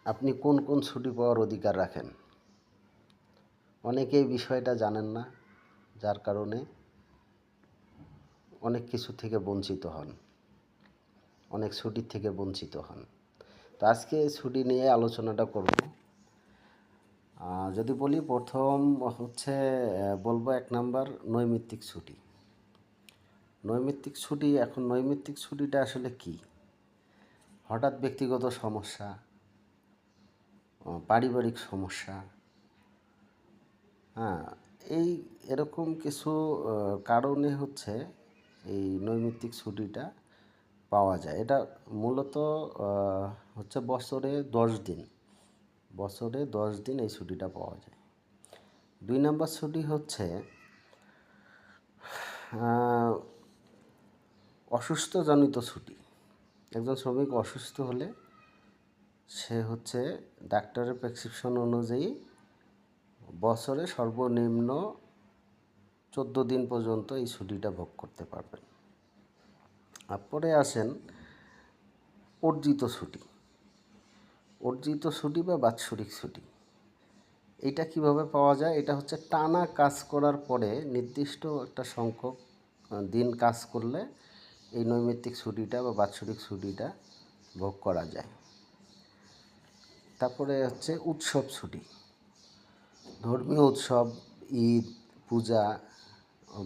আপনি কোন কোন ছুটি পাওয়ার অধিকার রাখেন? অনেকেই বিষয়টা জানেন না, যার কারণে অনেক কিছু থেকে বঞ্চিত হন, অনেক ছুটির থেকে বঞ্চিত হন। তো আজকে ছুটি নিয়ে আলোচনাটা করব। যদি বলি, প্রথম হচ্ছে বলবো 1 নাম্বার নৈমিত্তিক ছুটি। নৈমিত্তিক ছুটি, এখন নৈমিত্তিক ছুটিটা আসলে কি? হঠাৎ ব্যক্তিগত সমস্যা, পারিবারিক সমস্যা, হ্যাঁ, এরকম কিছু কারণে হচ্ছে এই নৈমিত্তিক ছুটিটা পাওয়া যায়। এটা মূলত হচ্ছে বছরে 10 দিন, বছরে 10 দিন এই ছুটিটা পাওয়া যায়। 2 নাম্বার ছুটি হচ্ছে অসুস্থজনিত ছুটি। একজন শ্রমিক অসুস্থ হলে সে হচ্ছে ডাক্তারের প্রেসক্রিপশন অনুযায়ী বছরে সর্বনিম্ন 14 দিন পর্যন্ত এই ছুটিটা ভোগ করতে পারবেন। তারপরে আসেন অর্জিত ছুটি। অর্জিত ছুটি বা বাৎসরিক ছুটি, এটা কিভাবে পাওয়া যায়? এটা হচ্ছে টানা কাজ করার পরে নির্দিষ্ট একটা সংখ্যক দিন কাজ করলে এই নৈমিত্তিক ছুটিটা বা বাৎসরিক ছুটিটা ভোগ করা যায়। তারপরে হচ্ছে উৎসব ছুটি। ধর্মীয় উৎসব, ঈদ, পূজা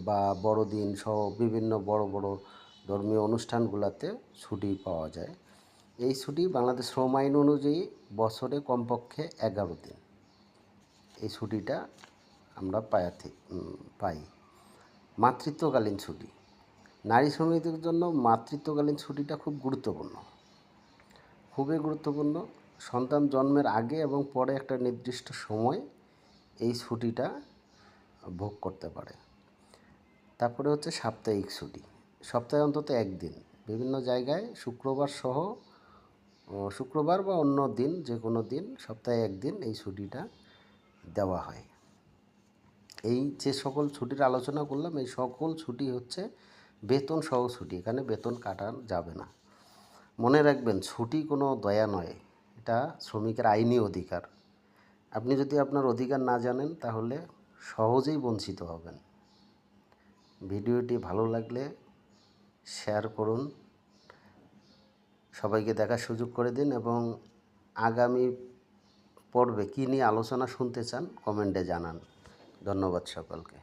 বা বড়দিন সহ বিভিন্ন বড় বড় ধর্মীয় অনুষ্ঠানগুলোতে ছুটি পাওয়া যায়। এই ছুটি বাংলাদেশ শ্রম আইন অনুযায়ী বছরে কমপক্ষে 11 দিন এই ছুটিটা আমরা পাই। মাতৃত্বকালীন ছুটি। নারী শ্রমিকদের জন্য মাতৃত্বকালীন ছুটিটা খুব গুরুত্বপূর্ণ, খুবই গুরুত্বপূর্ণ। সন্তান জন্মের আগে এবং পরে একটা নির্দিষ্ট সময় এই ছুটিটা ভোগ করতে পারে। তারপরে হচ্ছে সাপ্তাহিক ছুটি। সপ্তাহে অন্তত 1 দিন বিভিন্ন জায়গায় শুক্রবার বা অন্য দিন, যে কোনো দিন, সপ্তাহে 1 দিন এই ছুটিটা দেওয়া হয়। এই যে সকল ছুটির আলোচনা করলাম, এই সকল ছুটি হচ্ছে বেতন সহ ছুটি। এখানে বেতন কাটানো যাবে না। মনে রাখবেন, ছুটি কোনো দয়া নয়, এটা শ্রমিকের আইনি অধিকার। আপনি যদি আপনার অধিকার না জানেন তাহলে সহজেই বঞ্চিত হবেন। ভিডিওটি ভালো লাগলে শেয়ার করুন, সবাইকে দেখার সুযোগ করে দিন এবং আগামী পর্বে কী নিয়ে আলোচনা শুনতে চান কমেন্টে জানান। ধন্যবাদ সকলকে।